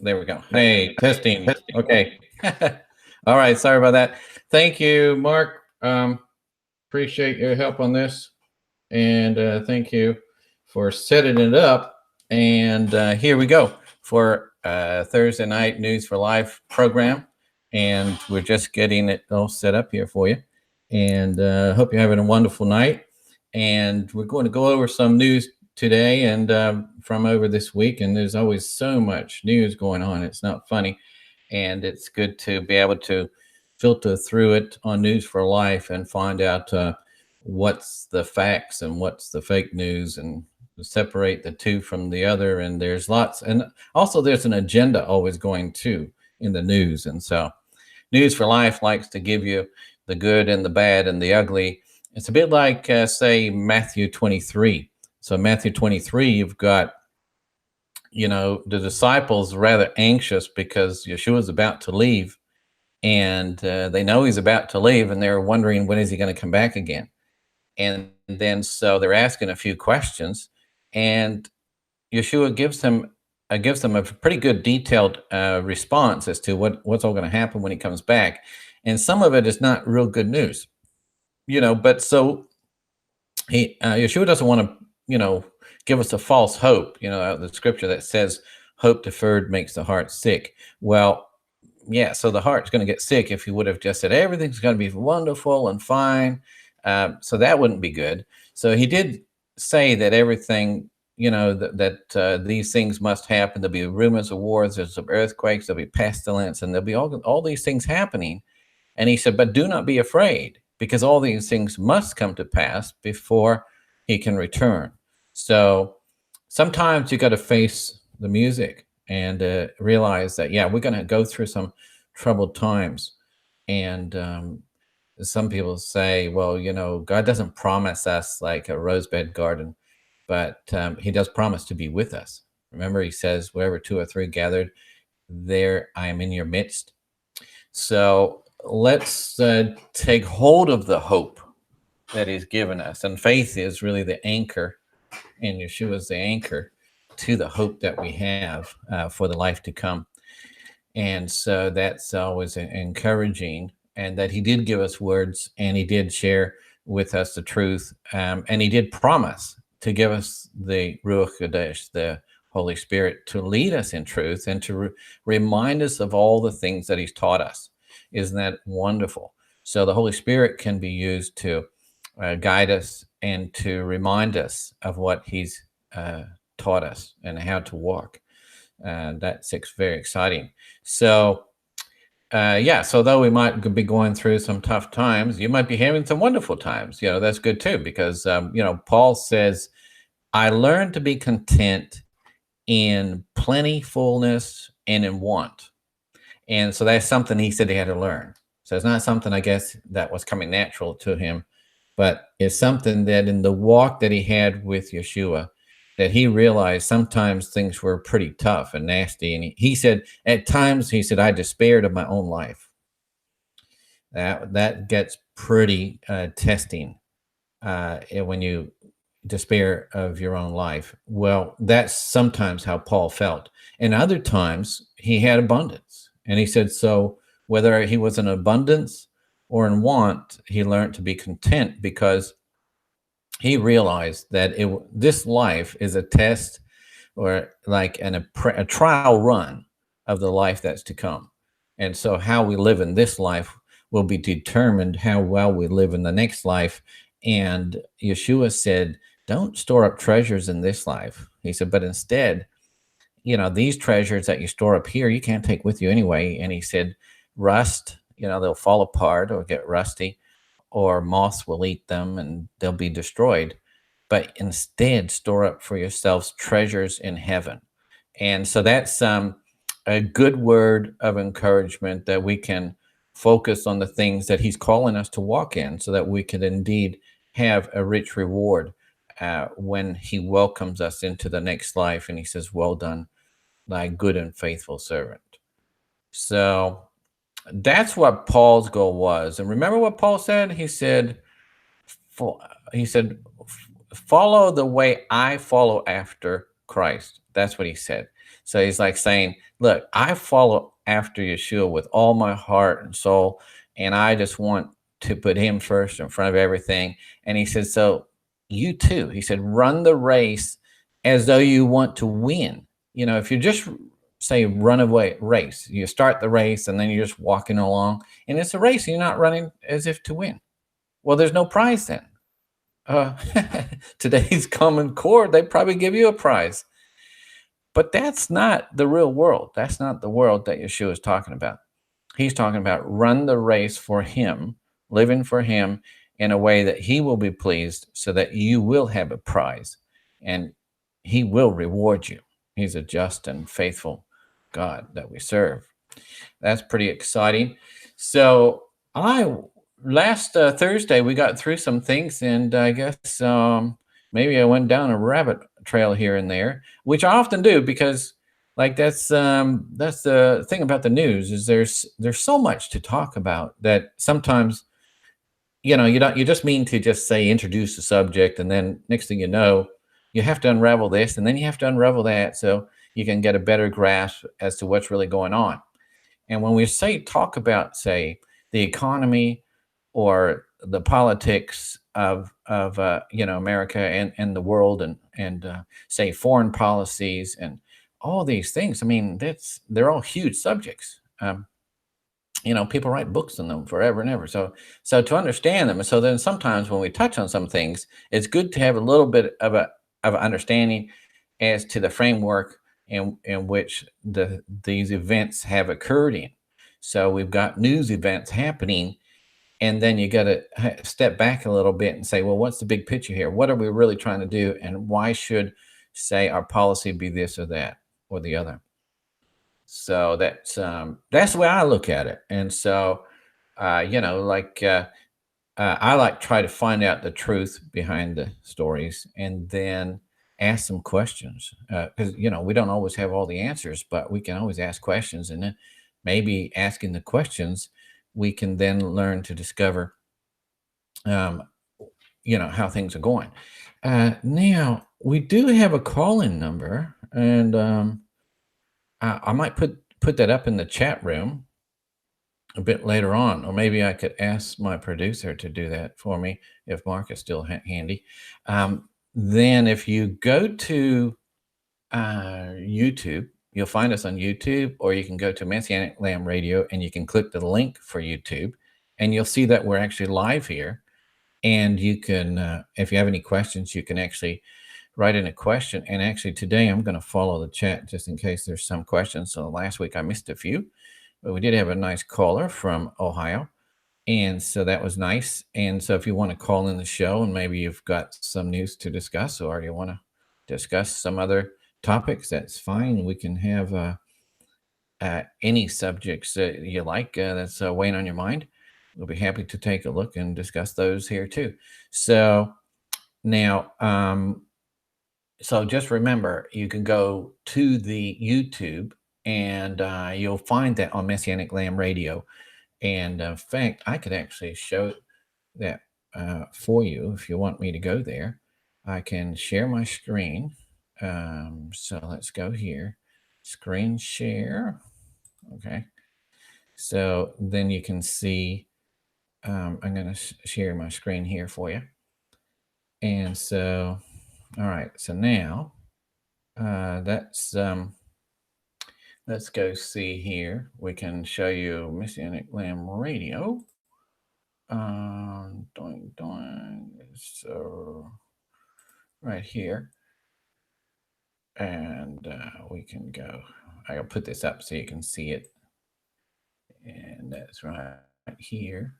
There we go. Hey, testing. Okay. All right. Sorry about that. Thank you, Mark. Appreciate your help on this. And thank you for setting it up. And here we go for Thursday night News for Life program. And we're just getting it all set up here for you. And hope you're having a wonderful night. And we're going to go over some news today and from over this week. And there's always so much news going on. It's not funny. And it's good to be able to filter through it on News for Life and find out what's the facts and what's the fake news and separate the two from the other. And there's lots. And also there's an agenda always going too in the news. And so News for Life likes to give you the good and the bad and the ugly. It's a bit like, say, Matthew 23. So Matthew 23, you've got, the disciples rather anxious because Yeshua's about to leave. And they know he's about to leave, and they're wondering, when is he going to come back again? And then so they're asking a few questions, and Yeshua gives them a pretty good detailed response as to what's all going to happen when he comes back. And some of it is not real good news, but so Yeshua doesn't want to, give us a false hope, the scripture that says hope deferred makes the heart sick. Well, yeah, so the heart's going to get sick if he would have just said everything's going to be wonderful and fine. So that wouldn't be good. So he did say that everything, that these things must happen. There'll be rumors of wars, there's some earthquakes, there'll be pestilence, and there'll be all these things happening. And he said, but do not be afraid, because all these things must come to pass before he can return. So sometimes you got to face the music and realize that, yeah, we're going to go through some troubled times. And some people say, well, God doesn't promise us like a rosebud garden, but he does promise to be with us. Remember, he says, wherever two or three gathered, there I am in your midst. So let's take hold of the hope that he's given us. And faith is really the anchor, and Yeshua is the anchor to the hope that we have for the life to come. And so that's always encouraging, and that he did give us words, and he did share with us the truth, and he did promise to give us the Ruach Kodesh, the Holy Spirit, to lead us in truth and to remind us of all the things that he's taught us. Isn't that wonderful? So the Holy Spirit can be used to guide us and to remind us of what he's taught us and how to walk. That's very exciting. So so though we might be going through some tough times, you might be having some wonderful times. That's good too, because Paul says, I learned to be content in plentifulness and in want. And so that's something he said he had to learn. So it's not something, I guess, that was coming natural to him, but it's something that in the walk that he had with Yeshua, that he realized sometimes things were pretty tough and nasty. And he said, at times, I despaired of my own life. That gets pretty testing when you despair of your own life. Well, that's sometimes how Paul felt. And other times, he had abundance. And he said, so whether he was in abundance or in want, he learned to be content, because he realized that this life is a test, or like a trial run of the life that's to come. And so how we live in this life will be determined how well we live in the next life. And Yeshua said, don't store up treasures in this life. He said, but instead, these treasures that you store up here, you can't take with you anyway. And he said, rust, they'll fall apart or get rusty, or moths will eat them and they'll be destroyed. But instead, store up for yourselves treasures in heaven. And so that's a good word of encouragement, that we can focus on the things that he's calling us to walk in, so that we can indeed have a rich reward when he welcomes us into the next life. And he says, well done, thy good and faithful servant. So that's what Paul's goal was. And remember what Paul said? He said, follow the way I follow after Christ. That's what he said. So he's like saying, look, I follow after Yeshua with all my heart and soul, and I just want to put him first in front of everything. And he said, so you too, he said, run the race as though you want to win. If you just say runaway race, you start the race and then you're just walking along, and it's a race, and you're not running as if to win. Well, there's no prize then. Today's Common Core, they probably give you a prize. But that's not the real world. That's not the world that Yeshua is talking about. He's talking about run the race for him, living for him in a way that he will be pleased, so that you will have a prize and he will reward you. He's a just and faithful God that we serve. That's pretty exciting. So last Thursday we got through some things, and I guess maybe I went down a rabbit trail here and there, which I often do, because that's the thing about the news, is there's so much to talk about that sometimes you just mean to just say introduce the subject, and then next thing you know, you have to unravel this, and then you have to unravel that, so you can get a better grasp as to what's really going on. And when we talk about, say, the economy or the politics of America and the world, and say foreign policies and all these things, I mean, they're all huge subjects. People write books on them forever and ever. So to understand them, and so then sometimes when we touch on some things, it's good to have a little bit of an understanding as to the framework in which these events have occurred in. So we've got news events happening, and then you got to step back a little bit and say, well, what's the big picture here? What are we really trying to do, and why should, say, our policy be this or that or the other? So that's the way I look at it. And so I like try to find out the truth behind the stories, and then ask some questions, because we don't always have all the answers, but we can always ask questions, and then maybe asking the questions, we can then learn to discover how things are going. Now we do have a call-in number, and I might put that up in the chat room a bit later on, or maybe I could ask my producer to do that for me if Mark is still handy. Then if you go to YouTube, you'll find us on YouTube, or you can go to Messianic Lamb Radio and you can click the link for YouTube, and you'll see that we're actually live here. And you can, if you have any questions, you can actually write in a question. And actually today I'm going to follow the chat just in case there's some questions. So last week I missed a few, but we did have a nice caller from Ohio, and so that was nice. And so if you want to call in the show, and maybe you've got some news to discuss, or you want to discuss some other topics, that's fine. We can have any subjects that you like that's weighing on your mind. We'll be happy to take a look and discuss those here too. So now, so just remember, you can go to the YouTube, and you'll find that on Messianic Lamb Radio. And in fact, I could actually show that for you if you want me to go there. I can share my screen. So let's go here, screen share. Okay. So then you can see, I'm going to share my screen here for you. And so, all right. So now let's go see here. We can show you Messianic Lamb Radio. So right here, and we can go. I'll put this up so you can see it, and that's right here,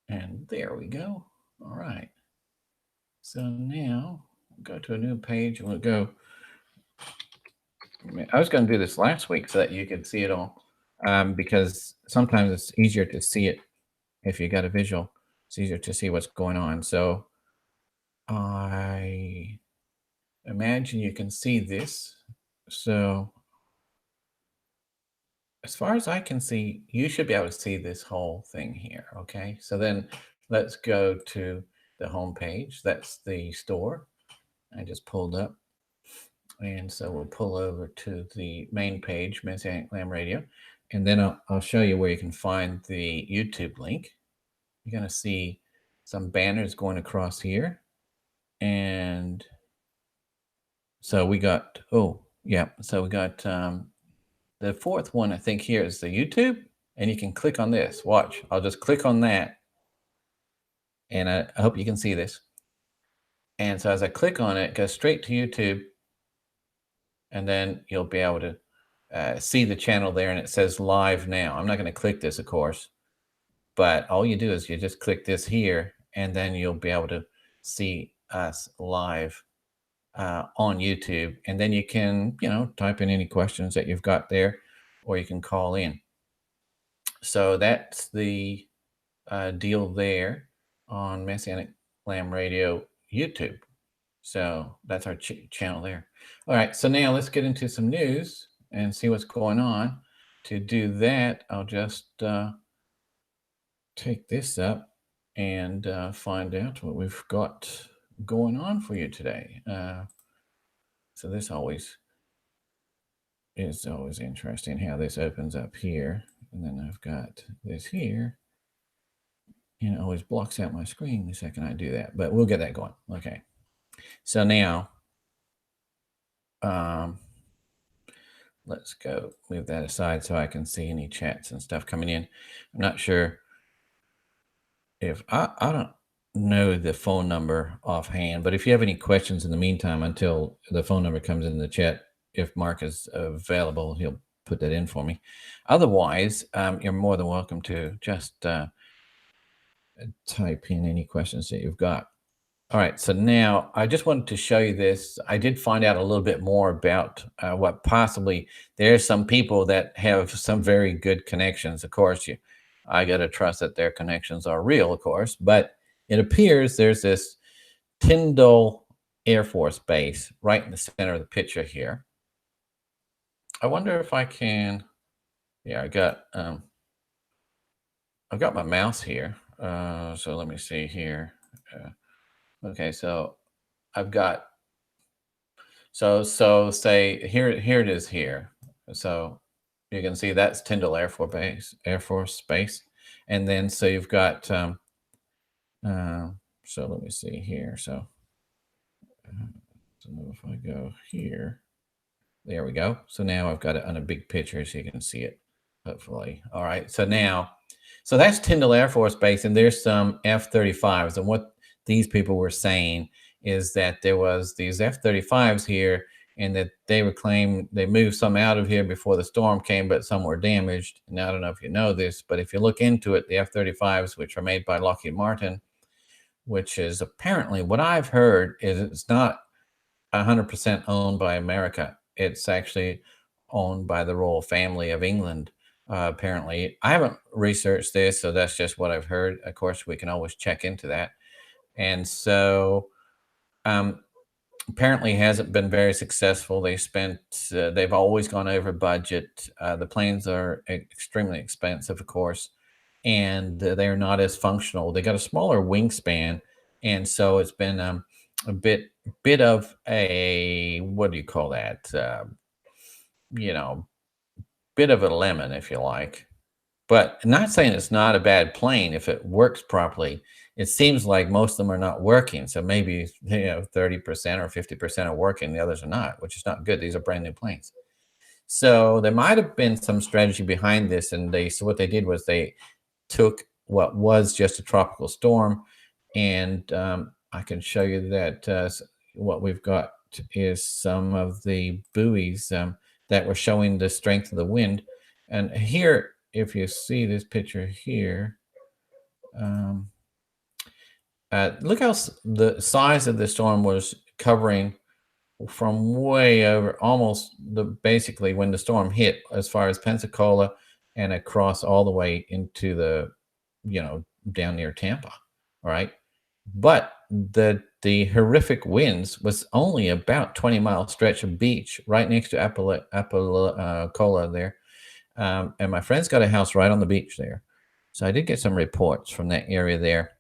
and there we go. All right. So now we'll go to a new page, and we'll go. I was going to do this last week so that you could see it all, because sometimes it's easier to see it if you got a visual. It's easier to see what's going on. So I imagine you can see this. So as far as I can see, you should be able to see this whole thing here. Okay. So then let's go to the home page. That's the store I just pulled up. And so we'll pull over to the main page, Messianic Lamb Radio, and then I'll show you where you can find the YouTube link. You're going to see some banners going across here. And so we got, so we got the fourth one, I think here is the YouTube, and you can click on this. Watch, I'll just click on that. And I hope you can see this. And so as I click on it, it goes straight to YouTube. And then you'll be able to see the channel there, and it says live now. I'm not going to click this, of course, but all you do is you just click this here, and then you'll be able to see us live on YouTube. And then you can, type in any questions that you've got there, or you can call in. So that's the deal there on Messianic Lamb Radio YouTube. So that's our channel there. All right, so now let's get into some news and see what's going on. To do that, I'll just take this up and find out what we've got going on for you today. So this is always interesting how this opens up here. And then I've got this here. And it always blocks out my screen the second I do that, but we'll get that going. Okay. So now, let's go move that aside so I can see any chats and stuff coming in. I'm not sure if I don't know the phone number offhand, but if you have any questions in the meantime, until the phone number comes in the chat, if Mark is available, he'll put that in for me. Otherwise, you're more than welcome to just type in any questions that you've got. All right, so now I just wanted to show you this. I did find out a little bit more about what possibly there's some people that have some very good connections. Of course, I got to trust that their connections are real, of course, but it appears there's this Tyndall Air Force Base right in the center of the picture here. I wonder if I can, I've got my mouse here. So let me see here. Okay, so I've got, so say here it is here. So you can see that's Tyndall Air Force Base. And then, so you've got, so let me see here. So if I go here, there we go. So now I've got it on a big picture so you can see it, hopefully. All right, so now, so that's Tyndall Air Force Base, and there's some F-35s, and what these people were saying is that there was these F-35s here, and that they would claim they moved some out of here before the storm came, but some were damaged. Now, I don't know if you know this, but if you look into it, the F-35s, which are made by Lockheed Martin, which is apparently what I've heard, is it's not 100% owned by America. It's actually owned by the royal family of England. Apparently, I haven't researched this, so that's just what I've heard. Of course, we can always check into that. And so apparently hasn't been very successful. They've always gone over budget. The planes are extremely expensive, of course, and they're not as functional. They got a smaller wingspan. And so it's been a bit of a, what do you call that? Bit of a lemon, if you like. But not saying it's not a bad plane if it works properly. It seems like most of them are not working. So maybe 30% or 50% are working, the others are not, which is not good. These are brand new planes. So there might have been some strategy behind this, and so what they did was they took what was just a tropical storm, and I can show you that what we've got is some of the buoys that were showing the strength of the wind. And here, if you see this picture here, look how the size of the storm was covering from way over, almost basically when the storm hit, as far as Pensacola and across all the way into the, down near Tampa. All right. But the horrific winds was only about 20-mile stretch of beach right next to Apalachicola there. And my friend's got a house right on the beach there. So I did get some reports from that area there.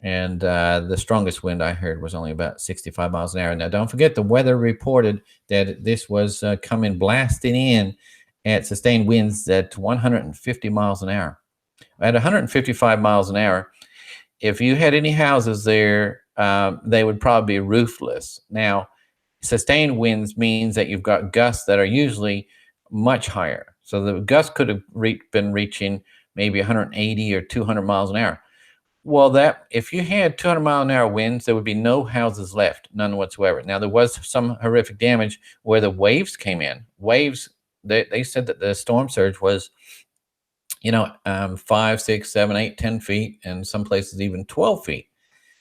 And the strongest wind I heard was only about 65 miles an hour. Now, don't forget the weather reported that this was coming blasting in at sustained winds at 150 miles an hour. At 155 miles an hour, if you had any houses there, they would probably be roofless. Now, sustained winds means that you've got gusts that are usually much higher. So the gust could have been reaching maybe 180 or 200 miles an hour. Well, that if you had 200-mile-an-hour winds, there would be no houses left, none whatsoever. Now, there was some horrific damage where the waves came in. Waves, they said that the storm surge was, 5, 6, 7, 8, 10 feet, and some places even 12 feet.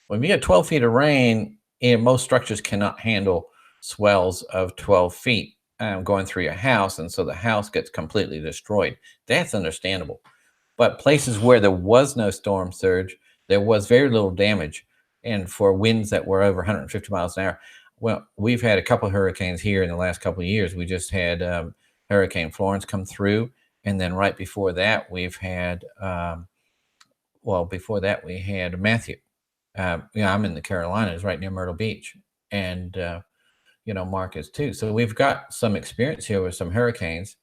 When you get 12 feet of rain, most structures cannot handle swells of 12 feet going through your house, and so the house gets completely destroyed. That's understandable. But places where there was no storm surge, there was very little damage. And for winds that were over 150 miles an hour, well, we've had a couple of hurricanes here in the last couple of years. We just had Hurricane Florence come through. And then right before that, we've had, before that, we had Matthew. I'm in the Carolinas, right near Myrtle Beach. And, Mark is too. So we've got some experience here with some hurricanes.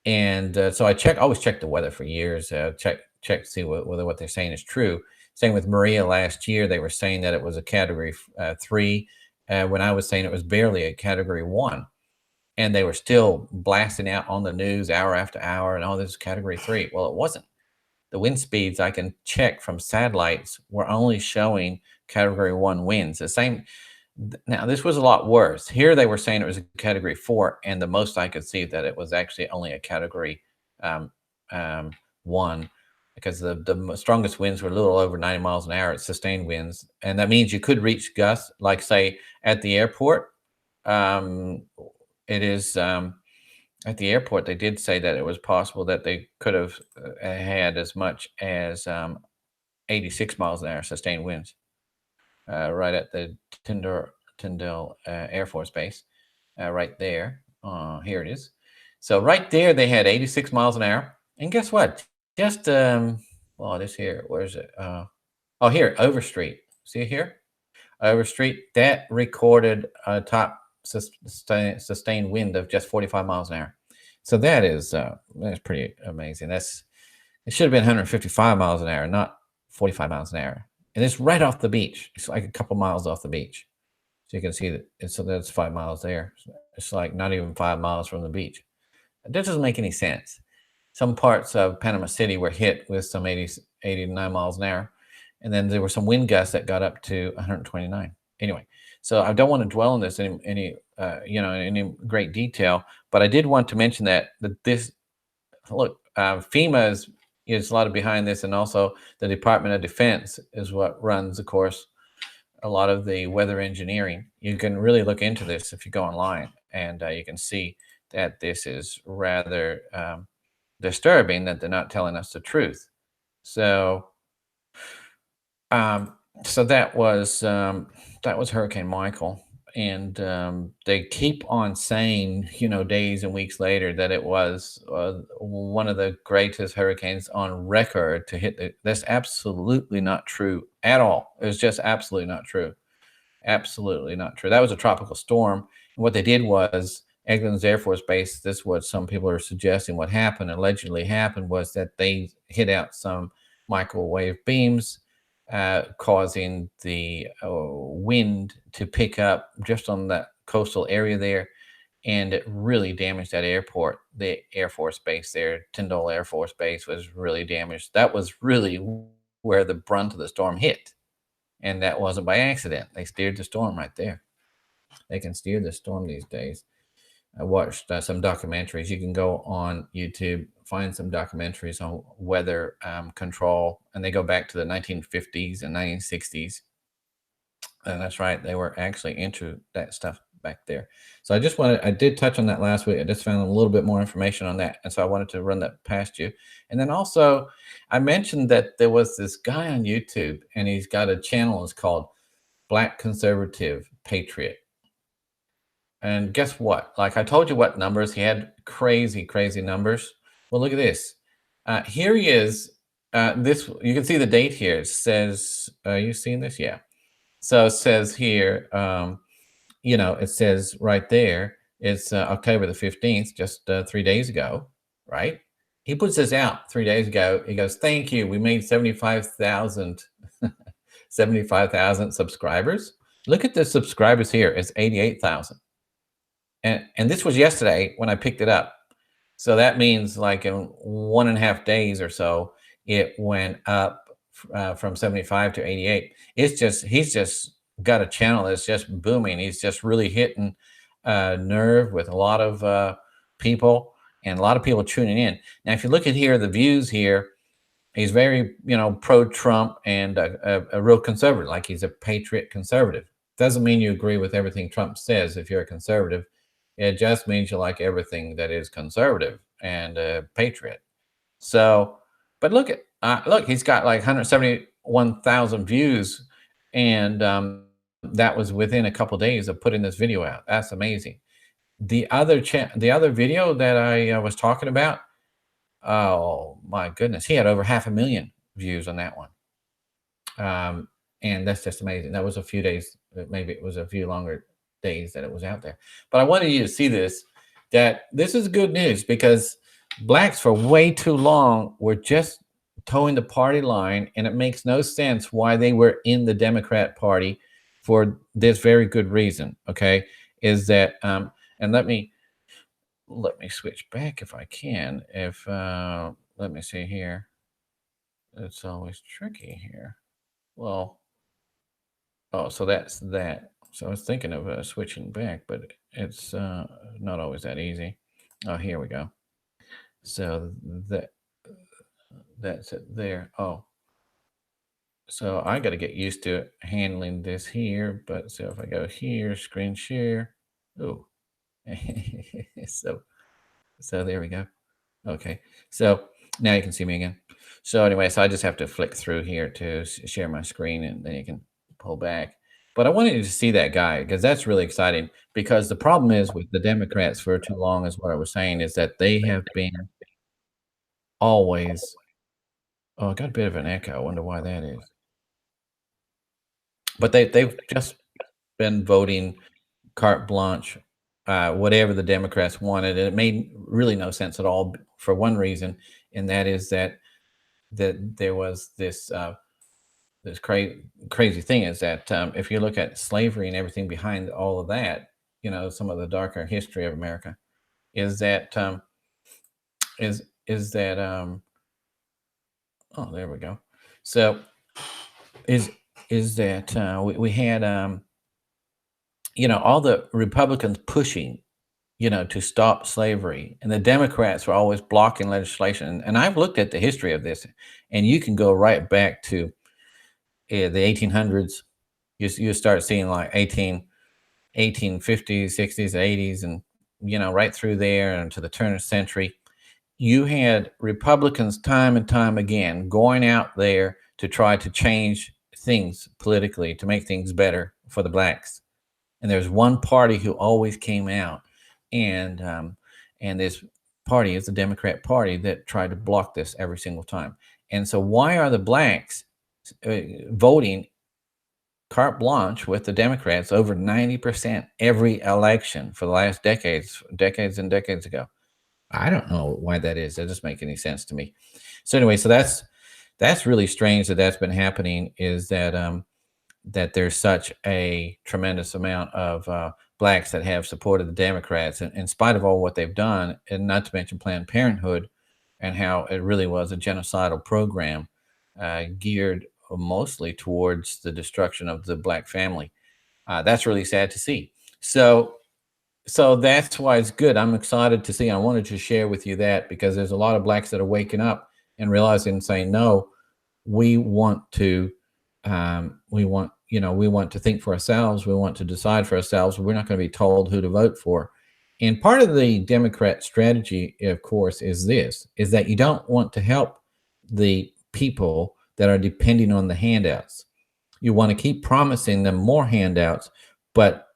And so I always check the weather for years, check to see whether what they're saying is true. Same with Maria last year. They were saying that it was a category 3 when I was saying it was barely a category 1. And they were still blasting out on the news hour after hour and, this is category 3. Well, it wasn't. The wind speeds I can check from satellites were only showing category 1 winds. The same. Now, this was a lot worse. Here they were saying it was a category 4, and the most I could see that it was actually only a category 1, because the strongest winds were a little over 90 miles an hour at sustained winds. And that means you could reach gusts, like, say, at the airport. It is at the airport, they did say that it was possible that they could have had as much as 86 miles an hour sustained winds. Right at the Tyndall Air Force Base, right there. Here it is. So right there, they had 86 miles an hour. And guess what? Just, this here, where is it? Here, Overstreet. See here? Overstreet, that recorded a top sustained wind of just 45 miles an hour. So that's pretty amazing. It should have been 155 miles an hour, not 45 miles an hour. And it's right off the beach. It's like a couple miles off the beach. So you can see that. So that's 5 miles there. It's like not even 5 miles from the beach. That doesn't make any sense. Some parts of Panama City were hit with some 89 miles an hour. And then there were some wind gusts that got up to 129. Anyway, so I don't want to dwell on this in any great detail, but I did want to mention that FEMA is a lot of behind this, and also the Department of Defense is what runs, of course, a lot of the weather engineering. You can really look into this if you go online, and you can see that this is rather disturbing that they're not telling us the truth. So, that was Hurricane Michael. And they keep on saying, days and weeks later, that it was one of the greatest hurricanes on record to hit. That's absolutely not true at all. It was just absolutely not true. Absolutely not true. That was a tropical storm. And what they did was, Eglins Air Force Base, this is what some people are suggesting allegedly happened, was that they hit out some microwave beams, causing the wind to pick up just on that coastal area there, and it really damaged that airport. The Air Force Base there, Tyndall Air Force Base, was really damaged. That was really where the brunt of the storm hit, and that wasn't by accident. They steered the storm right there. They can steer the storm these days. I watched some documentaries. You can go on YouTube, find some documentaries on weather control, and they go back to the 1950s and 1960s. And that's right, they were actually into that stuff back there. So I did touch on that last week. I just found a little bit more information on that. And so I wanted to run that past you. And then also, I mentioned that there was this guy on YouTube, and he's got a channel. It's called Black Conservative Patriot. And guess what? Like I told you what numbers, he had crazy, crazy numbers. Well, look at this. Here he is this, you can see the date here. It says, you seen this? Yeah. So it says here, it says right there, it's October the 15th, just 3 days ago, right? He puts this out 3 days ago. He goes, thank you. We made 75,000 75,000 subscribers. Look at the subscribers here. It's 88,000. And this was yesterday when I picked it up. So that means like in 1.5 days or so, it went up from 75 to 88. He's just got a channel that's just booming. He's just really hitting nerve with a lot of people, and a lot of people tuning in. Now, if you look at here, the views here, he's very, pro-Trump and a real conservative, like he's a patriot conservative. Doesn't mean you agree with everything Trump says if you're a conservative. It just means you like everything that is conservative and patriot. So, but look, he's got like 171,000 views, and that was within a couple of days of putting this video out. That's amazing. The other video that I was talking about, oh my goodness, he had over 500,000 views on that one. And that's just amazing. That was a few days, maybe it was a few longer days that it was out there. But I wanted you to see this, that this is good news, because blacks for way too long were just towing the party line, and it makes no sense why they were in the Democrat Party for this very good reason. Okay, is that and let me switch back if I can. If let me see here. It's always tricky here. Well, oh, so that's that. So I was thinking of switching back, but it's not always that easy. Oh, here we go. So that's it there. Oh, so I got to get used to handling this here. But so if I go here, screen share. Oh, so there we go. Okay, so now you can see me again. So anyway, so I just have to flick through here to share my screen, and then you can pull back. But I wanted you to see that guy, because that's really exciting. Because the problem is with the Democrats for too long, is what I was saying, is that they have been always. Oh, I got a bit of an echo. I wonder why that is. But they've just been voting carte blanche, whatever the Democrats wanted, and it made really no sense at all for one reason, and that is that there was this crazy thing, is that if you look at slavery and everything behind all of that, some of the darker history of America, is that oh, there we go. So is that we had all the Republicans pushing to stop slavery, and the Democrats were always blocking legislation. And I've looked at the history of this, and you can go right back to the 1800s. You start seeing like 1850s, 60s, 80s, and right through there and to the turn of the century. You had Republicans time and time again going out there to try to change things politically, to make things better for the blacks. And there's one party who always came out, and this party is the Democrat Party, that tried to block this every single time. And so why are the blacks voting carte blanche with the Democrats over 90% every election for the last decades and decades ago? I don't know why that is. That doesn't make any sense to me. So anyway, so that's really strange that that's been happening, is that that there's such a tremendous amount of blacks that have supported the Democrats, in spite of all what they've done, and not to mention Planned Parenthood, and how it really was a genocidal program geared mostly towards the destruction of the black family. That's really sad to see. So that's why it's good. I'm excited to see. I wanted to share with you that, because there's a lot of blacks that are waking up and realizing and saying, no, we want to think for ourselves. We want to decide for ourselves. We're not going to be told who to vote for. And part of the Democrat strategy, of course, is that you don't want to help the people that are depending on the handouts. You want to keep promising them more handouts, but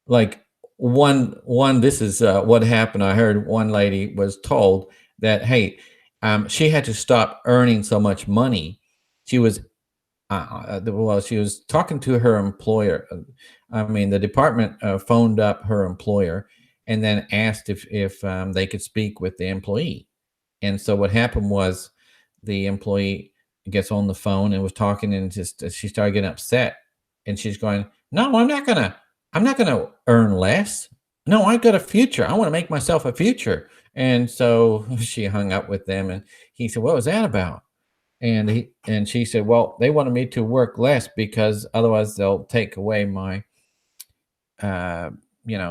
like this is what happened. I heard one lady was told that, hey, she had to stop earning so much money. She was well, she was talking to her employer. I mean, the department phoned up her employer and then asked if they could speak with the employee. And so what happened was the employee gets on the phone and was talking, and just she started getting upset, and she's going, "No, I'm not gonna earn less. No, I've got a future. I want to make myself a future." And so she hung up with them, and he said, "What was that about?" And she said, "Well, they wanted me to work less because otherwise they'll take away my uh,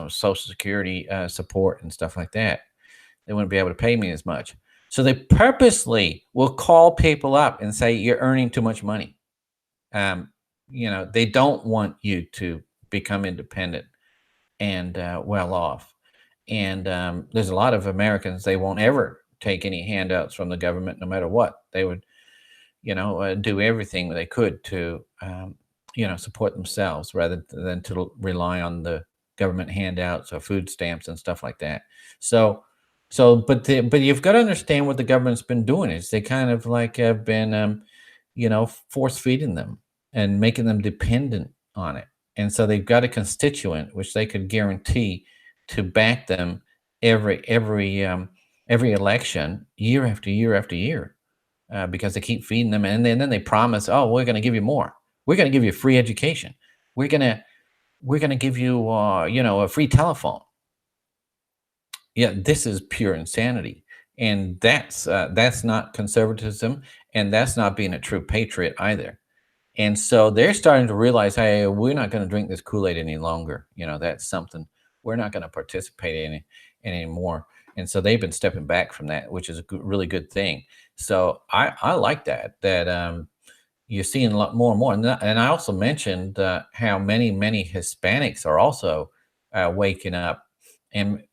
Social Security support and stuff like that. They wouldn't be able to pay me as much." So they purposely will call people up and say, "You're earning too much money." Um, they don't want you to become independent and well off. And there's a lot of Americans, they won't ever take any handouts from the government, no matter what. They would do everything they could to, support themselves rather than to rely on the government handouts or food stamps and stuff like that. So, but you've got to understand what the government's been doing is they kind of like have been, force feeding them and making them dependent on it. And so they've got a constituent which they could guarantee to back them every election, year after year after year, because they keep feeding them, and then they promise, "Oh, we're going to give you more. We're going to give you free education. We're gonna we're going to give you, a free telephone." Yeah, this is pure insanity, and that's not conservatism, and that's not being a true patriot either. And so they're starting to realize, hey, we're not going to drink this Kool-Aid any longer. That's something we're not going to participate in it anymore. And so they've been stepping back from that, which is a really good thing. So I like that you're seeing a lot more and more. And I also mentioned how many Hispanics are also waking up. And,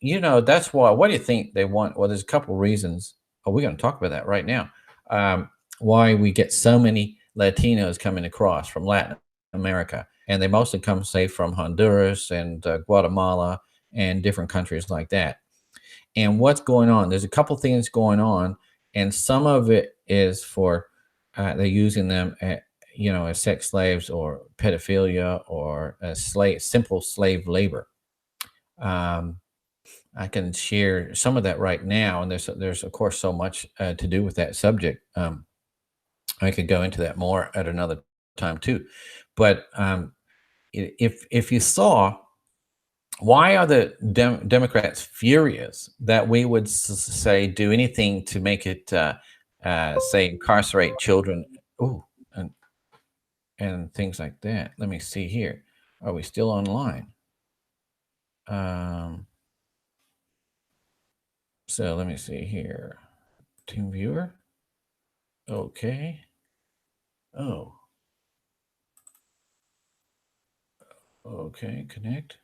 that's why, what do you think they want? Well, there's a couple reasons. Oh, we're going to talk about that right now. Um, why we get so many Latinos coming across from Latin America. And they mostly come, say, from Honduras and Guatemala and different countries like that. And what's going on? There's a couple things going on, and some of it is for they're using them as sex slaves or pedophilia or simple slave labor. Um, I can share some of that right now, and there's of course so much to do with that subject. I could go into that more at another time too, but if you saw, why are the Democrats furious that we would say do anything to make it say incarcerate children? Ooh, and things like that. Let me see here. Are we still online? Um, so let me see here. Team viewer. Okay. Oh, okay. Connect.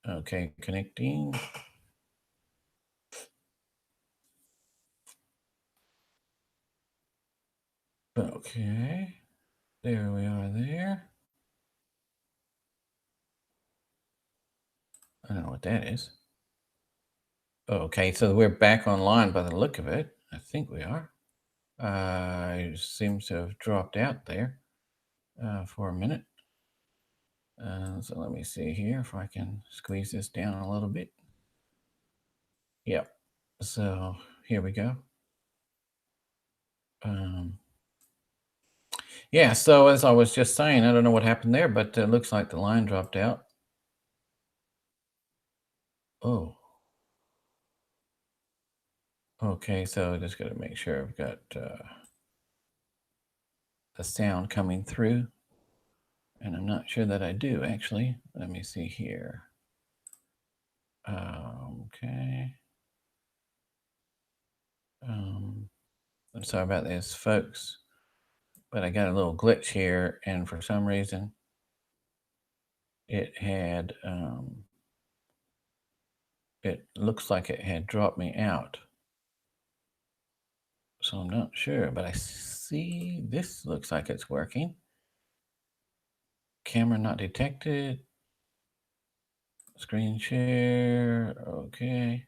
Okay, connecting. Okay. There we are there. I don't know what that is. Okay, so we're back online by the look of it. I think we are. It seems to have dropped out there for a minute. So let me see here if I can squeeze this down a little bit. Yep. So here we go. Um, yeah, so as I was just saying, I don't know what happened there, but it looks like the line dropped out. Oh, okay. So just got to make sure I've got the sound coming through. And I'm not sure that I do, actually. Let me see here. Okay. I'm sorry about this, folks, but I got a little glitch here, and for some reason, it looks like it had dropped me out. So I'm not sure, but I see this looks like it's working. Camera not detected. Screen share. Okay.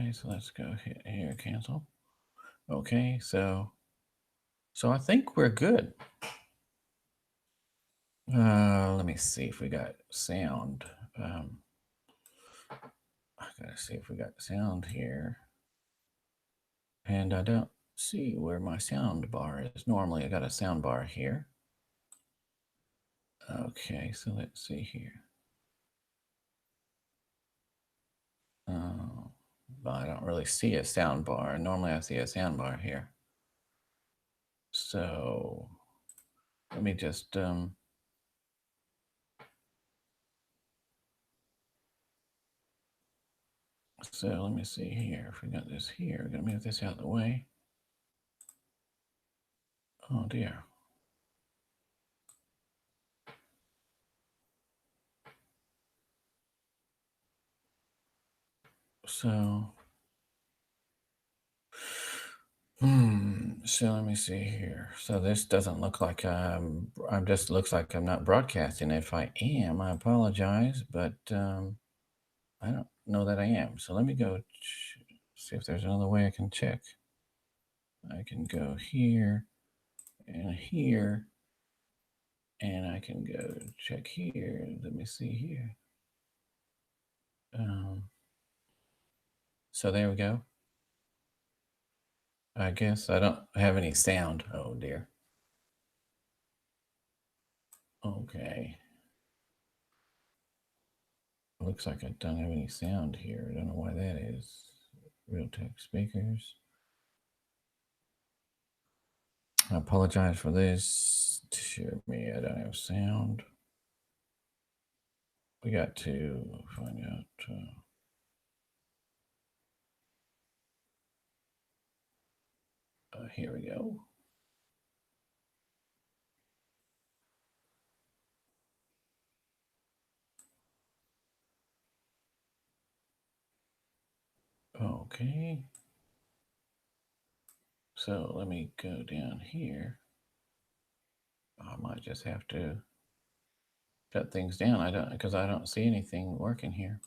Okay, so let's go here, cancel. Okay, so I think we're good. Let me see if we got sound. I gotta see if we got sound here. And I don't see where my sound bar is. Normally I got a sound bar here. Okay, so let's see here. But I don't really see a sound bar. Normally I see a sound bar here. So let me just so let me see here. If we got this here, we're gonna move this out of the way. Oh dear. So so let me see here. So this doesn't look like I'm just looks like I'm not broadcasting. If I am, I apologize, but I don't know that I am. So let me go see if there's another way I can check. I can go here and here, and I can go check here. Let me see here. So there we go. I guess I don't have any sound. Oh dear. Okay. Looks like I don't have any sound here. I don't know why that is. Realtek speakers. I apologize for this. Dear me, I don't have sound. We got to find out. Here we go. Okay. So let me go down here. I might just have to shut things down. Because I don't see anything working here.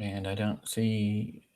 And I don't see